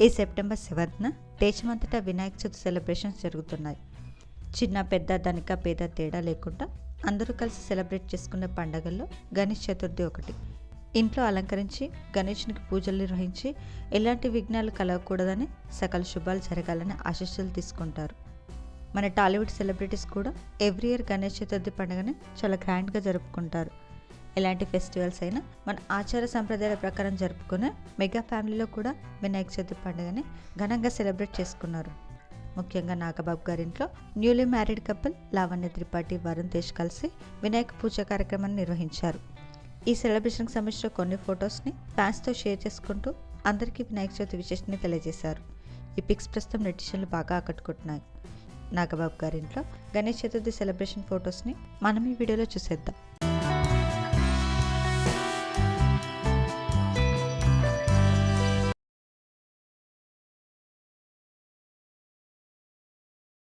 ఈ సెప్టెంబర్ 7న దేశమంతటా వినాయక చవితి సెలబ్రేషన్స్ జరుగుతున్నాయి. చిన్న పెద్ద ధనిక పేద తేడా లేకుండా అందరూ కలిసి సెలబ్రేట్ చేసుకునే పండుగల్లో గణేష్ చతుర్థి ఒకటి. ఇంట్లో అలంకరించి గణేషునికి పూజలు నిర్వహించి ఎలాంటి విఘ్నాలు కలగకూడదని, సకల శుభాలు జరగాలని ఆశీస్సులు తీసుకుంటారు. మన టాలీవుడ్ సెలబ్రిటీస్ కూడా ఎవ్రీ ఇయర్ గణేష్ చతుర్థి పండుగని చాలా గ్రాండ్గా జరుపుకుంటారు. ఎలాంటి ఫెస్టివల్స్ అయినా మన ఆచార సంప్రదాయాల ప్రకారం జరుపుకునే మెగా ఫ్యామిలీలో కూడా వినాయక చవితి పండుగని ఘనంగా సెలబ్రేట్ చేసుకున్నారు. ముఖ్యంగా నాగబాబు గారింట్లో newly married couple Lavanya Tripathi, Varun Tej కలిసి వినాయక పూజ కార్యక్రమాన్ని నిర్వహించారు. ఈ సెలబ్రేషన్కి సంబంధించిన కొన్ని ఫొటోస్ని ఫ్యాన్స్తో షేర్ చేసుకుంటూ అందరికీ వినాయక చవితి విశేషాన్ని తెలియజేశారు. ఈ పిక్స్ ప్రస్తుతం నెటిజన్లు బాగా ఆకట్టుకుంటున్నాయి. నాగబాబు గారింట్లో గణేష్ చతుర్థి సెలబ్రేషన్ ఫొటోస్ని మనం ఈ వీడియోలో చూసేద్దాం.